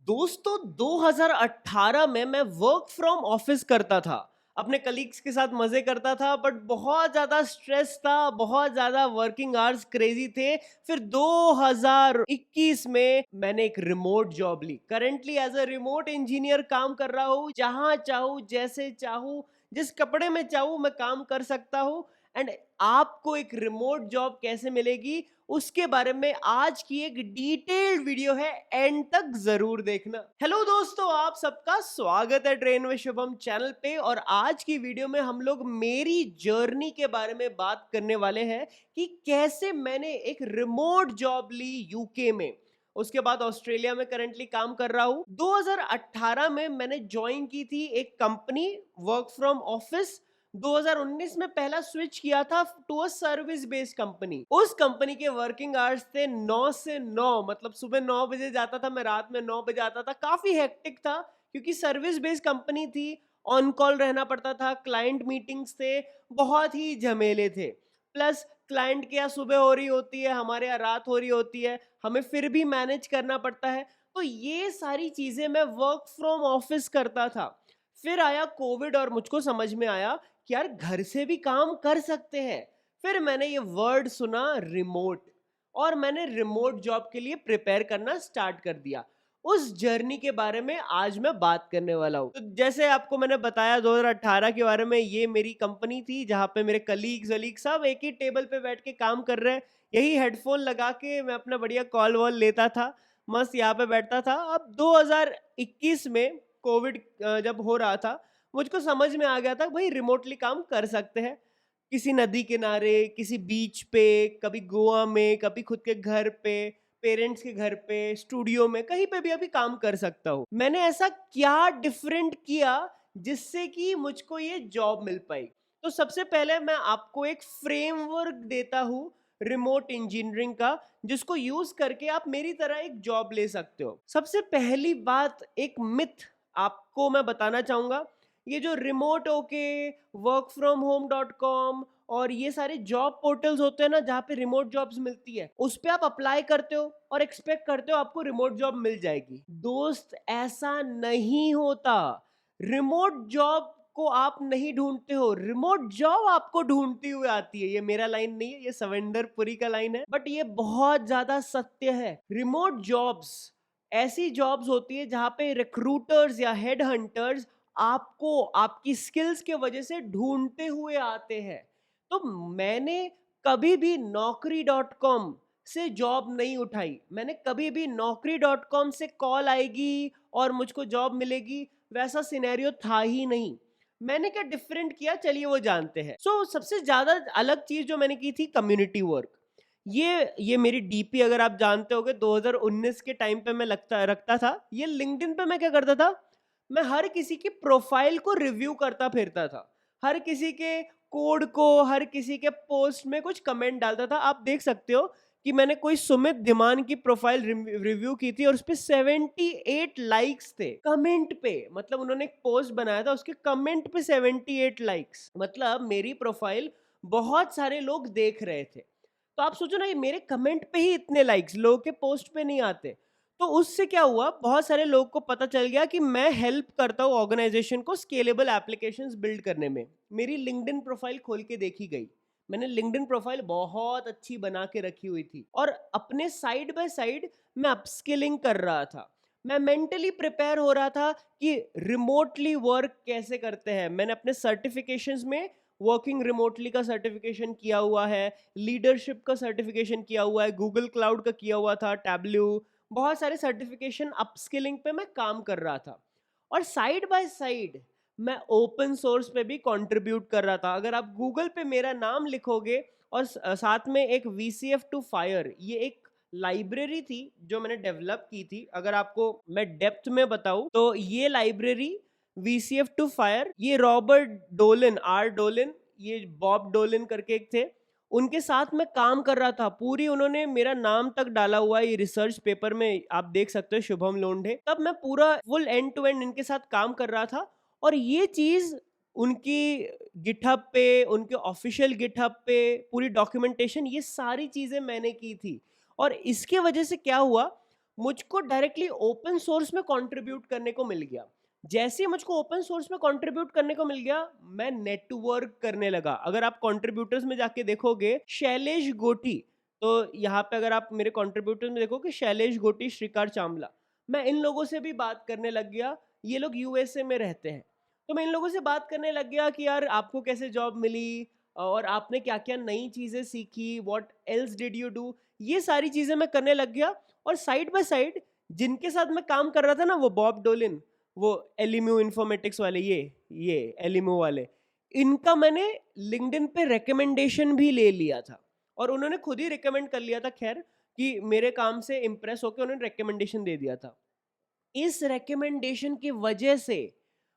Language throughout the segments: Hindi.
दोस्तों 2018 में मैं वर्क फ्रॉम ऑफिस करता था। अपने कलीग्स के साथ मजे करता था, बट बहुत ज्यादा स्ट्रेस था, बहुत ज्यादा वर्किंग आवर्स क्रेजी थे। फिर 2021 में मैंने एक रिमोट जॉब ली। Currently as a remote engineer काम कर रहा हूँ। जहां चाहूँ, जैसे चाहूँ, जिस कपड़े में चाहूँ मैं काम कर सकता हूँ। एंड आपको एक रिमोट जॉब कैसे मिलेगी, उसके बारे में आज की एक डिटेल्ड वीडियो है, एंड तक जरूर देखना। हेलो दोस्तों, आप सबका स्वागत है ट्रेन में शुभम चैनल पे। और आज की वीडियो में हम लोग मेरी जर्नी के बारे में बात करने वाले हैं कि कैसे मैंने एक रिमोट जॉब ली यूके में। उसके बाद ऑस्ट्रेलिया में करंटली काम कर रहा हूं। 2018 में मैंने ज्वाइन की थी एक कंपनी, वर्क फ्रॉम ऑफिस। 2019 में पहला स्विच किया था to a service based company. उस कंपनी के वर्किंग आवर्स थे 9 से 9, मतलब सुबह 9 बजे जाता था मैं, रात में 9 बजे आता था। काफी हेक्टिक था क्योंकि सर्विस बेस्ड कंपनी थी। ऑन कॉल रहना पड़ता था, क्लाइंट मीटिंग्स थे, बहुत ही झमेले थे। प्लस क्लाइंट के यहाँ सुबह हो रही होती है, हमारे यहाँ रात हो रही होती है, हमें फिर भी मैनेज करना पड़ता है। तो ये सारी चीजें मैं वर्क फ्रॉम ऑफिस करता था। फिर आया कोविड और मुझको समझ में आया कि यार घर से भी काम कर सकते हैं। फिर मैंने ये वर्ड सुना, रिमोट, और मैंने रिमोट जॉब के लिए प्रिपेयर करना स्टार्ट कर दिया। उस जर्नी के बारे में आज मैं बात करने वाला हूँ। तो जैसे आपको मैंने बताया 2018 के बारे में, ये मेरी कंपनी थी जहाँ पे मेरे कलीग्स वलीग सब एक ही टेबल पे बैठ के काम कर रहे हैं। यही हेडफोन लगा के मैं अपना बढ़िया कॉल वॉल लेता था, मस्त यहाँ पे बैठता था। अब 2021 में कोविड जब हो रहा था, मुझको समझ में आ गया था भाई रिमोटली काम कर सकते हैं। किसी नदी किनारे, किसी बीच पे, कभी गोवा में, कभी खुद के घर पे, पेरेंट्स के घर पे, स्टूडियो में, कहीं पे भी अभी काम कर सकता हूँ। मैंने ऐसा क्या डिफरेंट किया जिससे कि मुझको ये जॉब मिल पाई? तो सबसे पहले मैं आपको एक फ्रेमवर्क देता हूँ रिमोट इंजीनियरिंग का, जिसको यूज करके आप मेरी तरह एक जॉब ले सकते हो। सबसे पहली बात, एक मिथ आपको मैं बताना चाहूंगा। ये जो remote okay, work from home dot com और ये सारे जॉब पोर्टल्स होते हैं ना, जहाँ पे रिमोट जॉब्स मिलती है, उस पे आप अप्लाई करते हो और एक्सपेक्ट करते हो आपको रिमोट जॉब मिल जाएगी। दोस्त, ऐसा नहीं होता। रिमोट जॉब को आप नहीं ढूंढते हो, रिमोट जॉब आपको ढूंढती हुई आती है। ये मेरा लाइन नहीं है, ये सविंदर पुरी का लाइन है, बट ये बहुत ज्यादा सत्य है। रिमोट जॉब्स ऐसी जॉब्स होती है जहां पे रिक्रूटर्स या हेड हंटर्स आपको आपकी स्किल्स के वजह से ढूंढते हुए आते हैं। तो मैंने कभी भी नौकरी.com से जॉब नहीं उठाई। मैंने कभी भी नौकरी.com से कॉल आएगी और मुझको जॉब मिलेगी, वैसा सिनेरियो था ही नहीं। मैंने क्या डिफरेंट किया, चलिए वो जानते हैं। सबसे ज्यादा अलग चीज जो मैंने की थी, कम्युनिटी वर्क। ये मेरी डीपी अगर आप जानते होगे, 2019 के टाइम पे मैं लगता रखता था। ये लिंक्डइन पे मैं क्या करता था, मैं हर किसी की प्रोफाइल को रिव्यू करता फिरता था। हर किसी के कोड को, हर किसी के पोस्ट में कुछ कमेंट डालता था। आप देख सकते हो कि मैंने कोई सुमित धीमान की प्रोफाइल रिव्यू की थी और उस पे 78 लाइक्स थे कमेंट पे। मतलब उन्होंने एक पोस्ट बनाया था, उसके कमेंट पे 78 लाइक्स, मतलब मेरी प्रोफाइल बहुत सारे लोग देख रहे थे। तो आप सोचो ना, ये मेरे कमेंट पे ही इतने लाइक्स, लोगों के पोस्ट पे नहीं आते। तो उससे क्या हुआ, बहुत सारे लोगों को पता चल गया कि मैं हेल्प करता हूँ ऑर्गेनाइजेशन को स्केलेबल एप्लीकेशंस बिल्ड करने में। मेरी लिंक्डइन प्रोफाइल खोल के देखी गई। मैंने लिंक्डइन प्रोफाइल बहुत अच्छी बना के रखी हुई थी और अपने साइड बाय साइड मैं अपस्किलिंग कर रहा था। मैं मेंटली प्रिपेयर हो रहा था कि रिमोटली वर्क कैसे करते हैं। मैंने अपने सर्टिफिकेशंस में वर्किंग रिमोटली का सर्टिफिकेशन किया हुआ है, लीडरशिप का सर्टिफिकेशन किया हुआ है, गूगल क्लाउड का किया हुआ था, टैब्ल्यू, बहुत सारे सर्टिफिकेशन अपस्किलिंग पे मैं काम कर रहा था। और साइड बाय साइड मैं ओपन सोर्स पे भी कंट्रीब्यूट कर रहा था। अगर आप गूगल पे मेरा नाम लिखोगे और साथ में एक VCF टू फायर, ये एक लाइब्रेरी थी जो मैंने डेवलप की थी। अगर आपको मैं डेप्थ में बताऊं तो ये लाइब्रेरी VCF टू फायर, ये रॉबर्ट डोलिन, आर डोलिन, ये बॉब डोलिन करके एक थे, उनके साथ मैं काम कर रहा था। पूरी उन्होंने मेरा नाम तक डाला हुआ है ये रिसर्च पेपर में, आप देख सकते हो, शुभम लोंढे। तब मैं पूरा फुल एंड टू एंड इनके साथ काम कर रहा था। और ये चीज उनकी गिटहब पे, उनके ऑफिशियल गिटहब पे पूरी डॉक्यूमेंटेशन, ये सारी चीजें मैंने की थी। और इसके वजह से क्या हुआ, मुझको डायरेक्टली ओपन सोर्स में कंट्रीब्यूट करने को मिल गया। जैसे ही मुझको ओपन सोर्स में कंट्रीब्यूट करने को मिल गया, मैं नेटवर्क करने लगा। अगर आप कंट्रीब्यूटर्स में जाके देखोगे, शैलेश गोटी, तो यहाँ पे अगर आप मेरे कंट्रीब्यूटर्स में देखोगे, शैलेश गोटी, श्रीकार चामला, मैं इन लोगों से भी बात करने लग गया। ये लोग यूएसए में रहते हैं, तो मैं इन लोगों से बात करने लग गया कि यार आपको कैसे जॉब मिली और आपने क्या क्या नई चीज़ें सीखी, what else did you do, ये सारी चीज़ें मैं करने लग गया। और साइड बाय साइड जिनके साथ मैं काम कर रहा था ना, वो बॉब डोलिन, वो एलिम्यू इन्फॉर्मेटिक्स वाले, ये एलिम्यू वाले, इनका मैंने लिंक्डइन पे रिकमेंडेशन भी ले लिया था। और उन्होंने खुद ही रिकमेंड कर लिया था, खैर, कि मेरे काम से इम्प्रेस होकर उन्होंने रिकमेंडेशन दे दिया था। इस रिकमेंडेशन की वजह से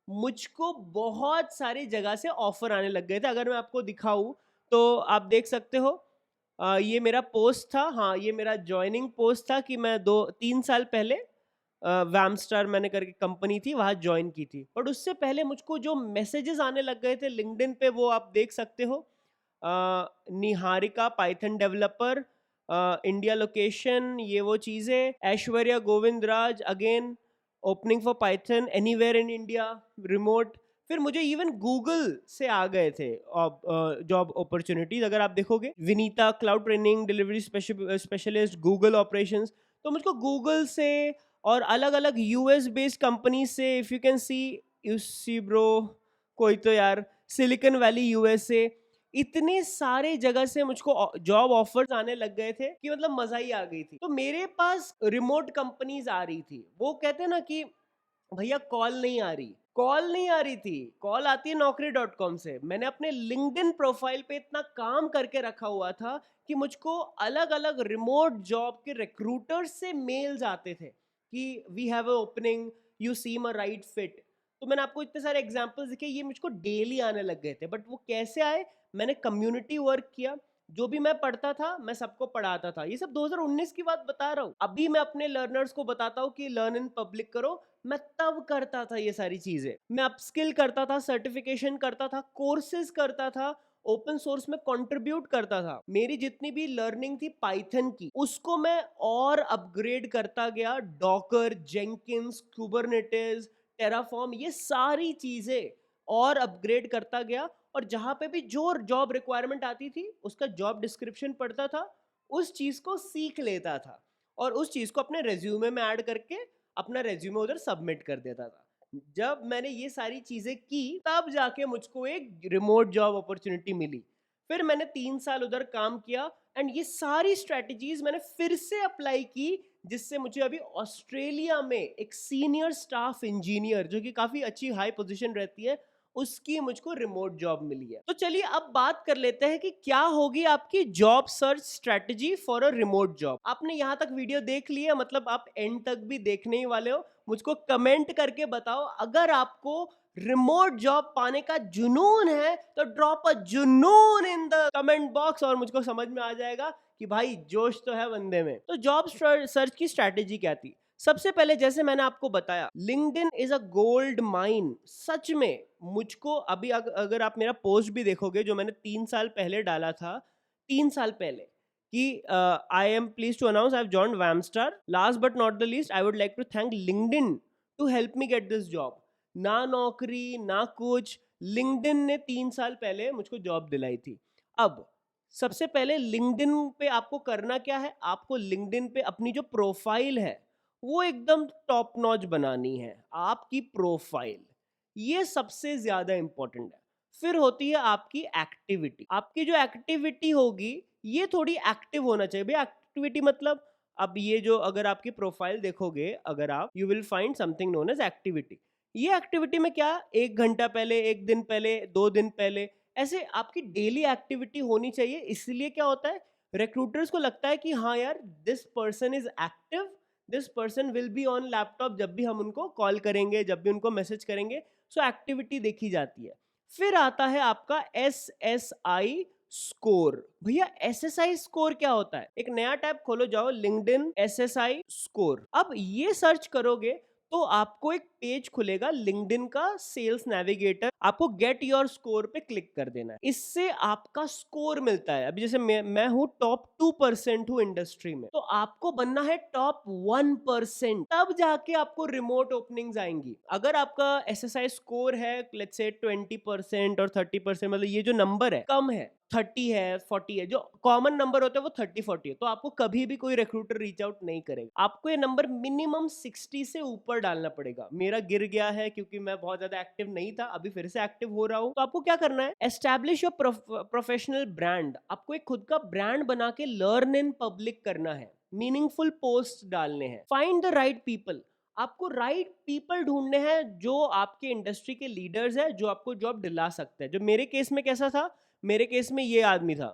मुझको बहुत सारी जगह से ऑफर आने लग गए थे। अगर मैं आपको दिखाऊं तो आप देख सकते हो, ये मेरा पोस्ट था, हाँ ये मेरा ज्वाइनिंग पोस्ट था कि मैं 2-3 साल पहले वैमस्टार मैंने करके कंपनी थी, वहाँ ज्वाइन की थी। बट उससे पहले मुझको जो मैसेजेस आने लग गए थे लिंक्डइन पे, वो आप देख सकते हो। Niharika Python developer, India location, ये वो चीज़ें, Aishwarya Govind Raj again, opening for Python anywhere in India, remote. फिर मुझे इवन गूगल से आ गए थे जॉब अपॉर्चुनिटीज। अगर आप देखोगे, Vinita cloud training delivery specialist, Google operations. तो मुझको गूगल से और अलग अलग यूएस बेस्ड कंपनी से, if you can see, UC bro, कोई तो यार, सिलिकॉन वैली यूएसए, इतने सारे जगह से मुझको जॉब ऑफर्स आने लग गए थे कि मतलब मजा ही आ गई थी। तो मेरे पास रिमोट कंपनीज आ रही थी। वो कहते हैं ना कि भैया कॉल नहीं आ रही, कॉल नहीं आ रही थी, कॉल आती है naukri.com से। मैंने अपने लिंक्डइन प्रोफाइल पे इतना काम करके रखा हुआ था कि मुझको अलग अलग रिमोट जॉब के रिक्रूटर्स से मेल्स आते थे कि we have a opening, you seem a right fit. तो मैंने आपको इतने सारे एग्जांपल्स दिखे, ये मुझको डेली आने लग गए थे। बट वो कैसे आए? मैंने कम्युनिटी वर्क किया, जो भी मैं पढ़ता था मैं सबको पढ़ाता था। ये सब 2019 की बात बता रहा हूँ। अभी मैं अपने लर्नर्स को बताता हूँ कि लर्न इन पब्लिक करो, मैं तब करता था ये सारी चीजें। मैं अपस्किल करता था, सर्टिफिकेशन करता था, कोर्सेज करता था, ओपन सोर्स में कंट्रीब्यूट करता था। मेरी जितनी भी लर्निंग थी पाइथन की, उसको मैं और अपग्रेड करता गया। डॉकर, जेंकिंस, कुबरनेटिस, टेराफॉर्म, ये सारी चीजें और अपग्रेड करता गया। और जहां पे भी जो जॉब रिक्वायरमेंट आती थी, उसका जॉब डिस्क्रिप्शन पढ़ता था, उस चीज को सीख लेता था और उस चीज को अपने रेज्यूमे में ऐड करके अपना रेज्यूमे उधर सबमिट कर देता था। जब मैंने ये सारी चीजें की, तब जाके मुझको एक रिमोट जॉब अपॉर्चुनिटी मिली। फिर मैंने 3 साल उधर काम किया एंड ये सारी स्ट्रेटजीज मैंने फिर से अप्लाई की, जिससे मुझे अभी ऑस्ट्रेलिया में एक सीनियर स्टाफ इंजीनियर, जो कि काफी अच्छी हाई पोजीशन रहती है, उसकी मुझको रिमोट जॉब मिली है। तो चलिए अब बात कर लेते हैं कि क्या होगी आपकी job search strategy for a remote job. आपने यहाँ तक वीडियो देख लिया, मतलब आप एंड तक भी देखने ही वाले हो। मुझको कमेंट करके बताओ, अगर आपको रिमोट जॉब पाने का जुनून है तो ड्रॉप अ जुनून इन द कमेंट बॉक्स, और मुझको समझ में आ जाएगा कि भाई जोश तो है बंदे में। तो जॉब सर्च की स्ट्रेटेजी क्या थी? सबसे पहले, जैसे मैंने आपको बताया, LinkedIn is a gold mine. सच में मुझको अभी अगर आप मेरा पोस्ट भी देखोगे जो मैंने 3 साल पहले डाला था, 3 साल पहले, कि I am please to announce I have joined Vamstar, last but not the least I would like to thank LinkedIn to help me get this job. ना नौकरी ना कुछ, लिंक्डइन ने 3 साल पहले मुझको जॉब दिलाई थी। अब सबसे पहले लिंक्डइन पे आपको करना क्या है? आपको लिंक्डइन पे अपनी जो प्रोफाइल है वो एकदम टॉप नॉच बनानी है। आपकी प्रोफाइल, ये सबसे ज्यादा इंपॉर्टेंट है। फिर होती है आपकी एक्टिविटी। आपकी जो एक्टिविटी होगी, ये थोड़ी एक्टिव होना चाहिए। भाई एक्टिविटी मतलब, अब ये जो अगर आपकी प्रोफाइल देखोगे, अगर आप, you will find something known as activity. ये एक्टिविटी में क्या, 1 घंटा पहले, 1 दिन पहले, 2 दिन पहले, ऐसे आपकी डेली एक्टिविटी होनी चाहिए। इसलिए क्या होता है, रिक्रूटर्स को लगता है कि हाँ यार, this person is active, this person will be on laptop जब भी हम उनको कॉल करेंगे, जब भी उनको मैसेज करेंगे। सो एक्टिविटी देखी जाती है। फिर आता है आपका SSI स्कोर। भैया SSI स्कोर क्या होता है? एक नया टैब खोलो, जाओ लिंक्डइन SSI स्कोर। अब ये सर्च करोगे तो आपको एक पेज खुलेगा लिंक्डइन का, सेल्स नेविगेटर। आपको गेट योर स्कोर पे क्लिक कर देना है। इससे आपका स्कोर मिलता है। अभी जैसे मैं हूँ टॉप 2% हूँ इंडस्ट्री में, तो आपको बनना है टॉप 1%, तब जाके आपको रिमोट ओपनिंग्स आएंगी। अगर आपका एसएसआई स्कोर है लेट्स से 20% और 30%, मतलब ये जो नंबर है कम है, 30 है 40 है, जो कॉमन नंबर होता है वो 30-40 है, तो आपको कभी भी कोई रिक्रूटर रीच आउट नहीं करेगा। आपको ये नंबर मिनिमम 60 से ऊपर डालना पड़ेगा। मेरा गिर गया है क्योंकि मैं बहुत ज्यादा एक्टिव नहीं था, अभी फिर से एक्टिव हो रहा हूँ। तो आपको क्या करना है, एस्टैब्लिश योर प्रोफेशनल ब्रांड। आपको एक खुद का ब्रांड बना के लर्न इन पब्लिक करना है, मीनिंगफुल पोस्ट डालने हैं, फाइंड द राइट पीपल। आपको राइट पीपल ढूंढने हैं जो आपके इंडस्ट्री के लीडर्स हैं, जो आपको जॉब दिला सकते हैं। जो मेरे केस में कैसा था, मेरे केस में ये आदमी था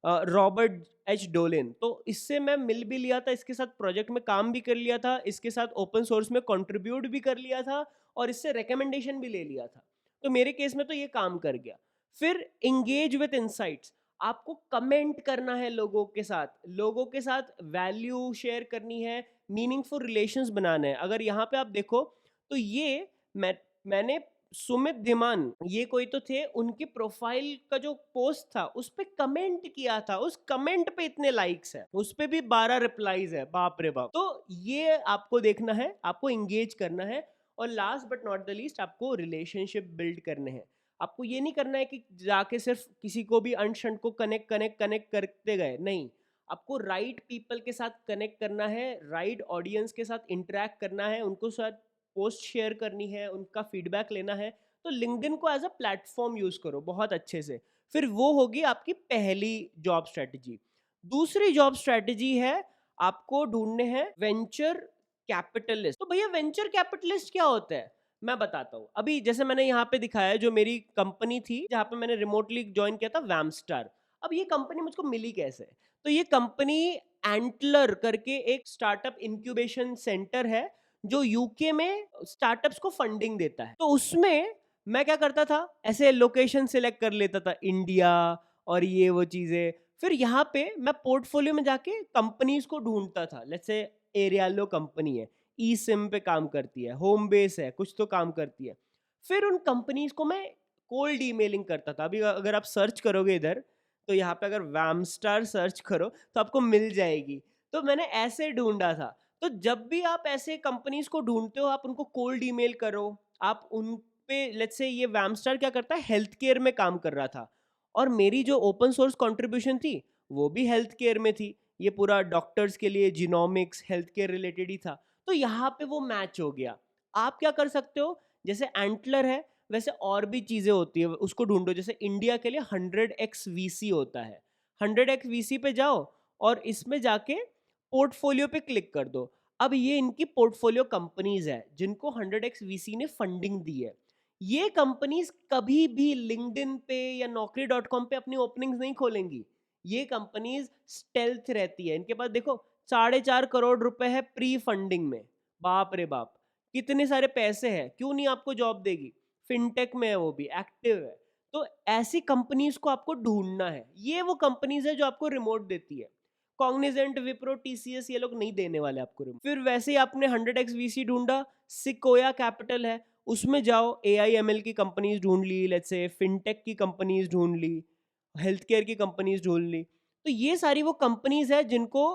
रॉबर्ट एच डोलिन। तो इससे मैं मिल भी लिया था, इसके साथ प्रोजेक्ट में काम भी कर लिया था, इसके साथ ओपन सोर्स में कंट्रीब्यूट भी कर लिया था और इससे रिकमेंडेशन भी ले लिया था। तो मेरे केस में तो ये काम कर गया। फिर इंगेज विद इनसाइट्स। आपको कमेंट करना है लोगों के साथ वैल्यू शेयर करनी है, मीनिंगफुल रिलेशंस बनाना है। अगर यहाँ पे आप देखो तो ये मैंने सुमित धीमान, ये कोई तो थे, उनकी प्रोफाइल का जो पोस्ट था उस पे कमेंट किया था, उस कमेंट पे इतने लाइक्स है, उस पे भी 12 रिप्लाईज है, बाप रे बाप। तो ये आपको देखना है, आपको इंगेज करना है। और last but not the least, आपको रिलेशनशिप बिल्ड करने हैं। आपको ये नहीं करना है कि जाके सिर्फ किसी को भी अंश को कनेक्ट करते गए, नहीं। आपको राइट पीपल के साथ कनेक्ट करना है, राइट ऑडियंस के साथ इंटरेक्ट करना है, उनको साथ पोस्ट शेयर करनी है, उनका फीडबैक लेना है। तो लिंक्डइन को एज अ प्लेटफॉर्म यूज करो बहुत अच्छे से। फिर वो होगी आपकी पहली जॉब स्ट्रेटजी। दूसरी जॉब स्ट्रेटजी है, आपको ढूंढने हैं वेंचर कैपिटलिस्ट। तो भैया वेंचर कैपिटलिस्ट क्या होता है, मैं बताता हूँ। अभी जैसे मैंने यहाँ पे दिखाया, जो मेरी कंपनी थी जहाँ पे मैंने रिमोटली ज्वाइन किया था, वैमस्टार। अब ये कंपनी मुझको मिली कैसे, तो ये कंपनी एंटलर करके एक स्टार्टअप इंक्यूबेशन सेंटर है जो यूके में स्टार्टअप्स को फंडिंग देता है। तो उसमें मैं क्या करता था, ऐसे लोकेशन सिलेक्ट कर लेता था, इंडिया और ये वो चीजें। फिर यहाँ पे मैं पोर्टफोलियो में जाके कंपनीज को ढूंढता था। लेट्स से एरियालो कंपनी है, ई सिम पे काम करती है, होम बेस है, कुछ तो काम करती है। फिर उन कंपनीज को मैं कोल्ड ईमेलिंग करता था। अभी अगर आप सर्च करोगे इधर, तो यहाँ पे अगर वैमस्टार सर्च करो तो आपको मिल जाएगी। तो मैंने ऐसे ढूंढा था। तो जब भी आप ऐसे कंपनीज को ढूंढते हो, आप उनको कोल्ड ईमेल करो। आप उन पे लेट्स से, ये वैमस्टार क्या करता है, हेल्थ केयर में काम कर रहा था, और मेरी जो ओपन सोर्स कंट्रीब्यूशन थी वो भी हेल्थ केयर में थी। ये पूरा डॉक्टर्स के लिए जीनोमिक्स हेल्थ केयर रिलेटेड ही था। तो यहाँ पे वो मैच हो गया। आप क्या कर सकते हो, जैसे एंटलर है वैसे और भी चीजें होती है, उसको ढूंढो। जैसे इंडिया के लिए 100x वीसी होता है, 100x वीसी पे जाओ और इसमें जाके पोर्टफोलियो पे क्लिक कर दो। अब ये इनकी पोर्टफोलियो कंपनीज है जिनको 100x वीसी ने फंडिंग दी है। ये कंपनीज कभी भी लिंक्डइन पे या naukri.com पे अपनी ओपनिंग्स नहीं खोलेंगी। ये कंपनीज स्टेल्थ रहती है, इनके पास देखो 4.5 करोड़ रुपए है प्री फंडिंग में। बाप रे बाप, कितने सारे पैसे हैं, क्यों नहीं आपको जॉब देगी। फिनटेक में है, वो भी एक्टिव है। तो ऐसी कंपनीज को आपको ढूंढना है। ये वो कंपनीज है जो आपको रिमोट देती है। कॉग्निजेंट, विप्रो, टीसीएस, ये लोग नहीं देने वाले आपको रिमोट। फिर वैसे ही आपने 100x वीसी ढूंढा, सिकोया कैपिटल है, उसमें जाओ, एआईएमएल की कंपनीज ढूंढ ली, लेट्स से फिनटेक की कंपनीज ढूंढ ली, हेल्थ केयर की कंपनीज ढूंढ ली। तो ये सारी वो कंपनीज है जिनको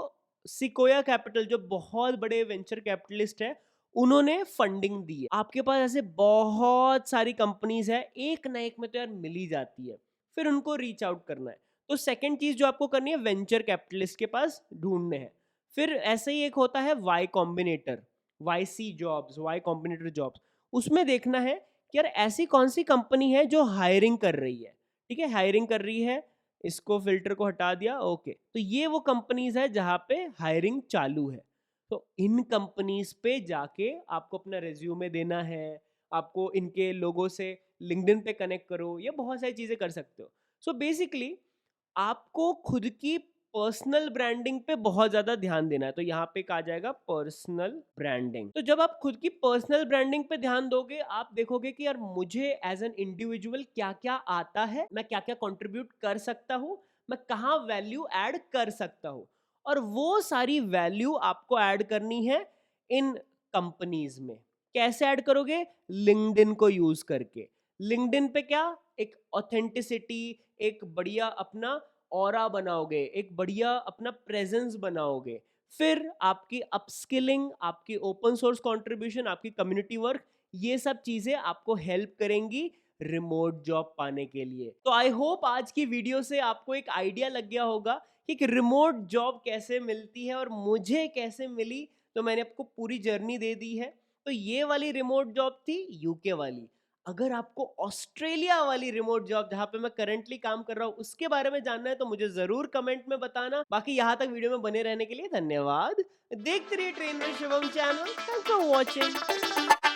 सिकोया कैपिटल, जो बहुत बड़े वेंचर कैपिटलिस्ट है, उन्होंने फंडिंग दी है। आपके पास ऐसे बहुत सारी कंपनीज है, एक ना एक में तो यार मिल ही जाती है। फिर उनको रीच आउट करना है। तो सेकंड चीज जो आपको करनी है, वेंचर कैपिटलिस्ट के पास ढूंढने हैं। फिर ऐसे ही एक होता है Y Combinator, YC jobs, Y Combinator jobs. उसमें देखना है कि यार ऐसी कौन सी कंपनी है जो हायरिंग कर रही है। ठीक है, हायरिंग कर रही है, इसको फिल्टर को हटा दिया, ओके। तो ये वो कंपनीज है जहां पे हायरिंग चालू है। तो इन कंपनीज पे जाके आपको अपना रेज्यूमे देना है, आपको इनके लोगों से लिंक्डइन पे कनेक्ट करो, ये बहुत सारी चीजें कर सकते हो। सो बेसिकली आपको खुद की पर्सनल ब्रांडिंग पे बहुत ज्यादा ध्यान देना है। तो यहाँ पे कहा जाएगा पर्सनल ब्रांडिंग। तो जब आप खुद की पर्सनल ब्रांडिंग पे ध्यान दोगे, आप देखोगे कि यार मुझे एज एन इंडिविजुअल क्या क्या आता है, मैं क्या क्या कंट्रीब्यूट कर सकता हूँ, मैं कहाँ वैल्यू ऐड कर सकता हूँ। और वो सारी वैल्यू आपको ऐड करनी है इन कंपनीज में। कैसे ऐड करोगे, लिंक्डइन को यूज करके। लिंक्डइन पे क्या, एक ऑथेंटिसिटी, एक बढ़िया अपना ऑरा बनाओगे, एक बढ़िया अपना प्रेजेंस बनाओगे। फिर आपकी अपस्किलिंग, आपकी ओपन सोर्स कंट्रीब्यूशन, आपकी कम्युनिटी वर्क, ये सब चीजें आपको हेल्प करेंगी रिमोट जॉब पाने के लिए। तो आई होप आज की वीडियो से आपको एक आइडिया लग गया होगा कि रिमोट जॉब कैसे मिलती है और मुझे कैसे मिली। तो मैंने आपको पूरी जर्नी दे दी है। तो ये वाली रिमोट जॉब थी यूके वाली। अगर आपको ऑस्ट्रेलिया वाली रिमोट जॉब जहां पे मैं करंटली काम कर रहा हूं उसके बारे में जानना है तो मुझे जरूर कमेंट में बताना। बाकी यहां तक वीडियो में बने रहने के लिए धन्यवाद। देखते रहिए trainer Shivam channel. Thanks for watching.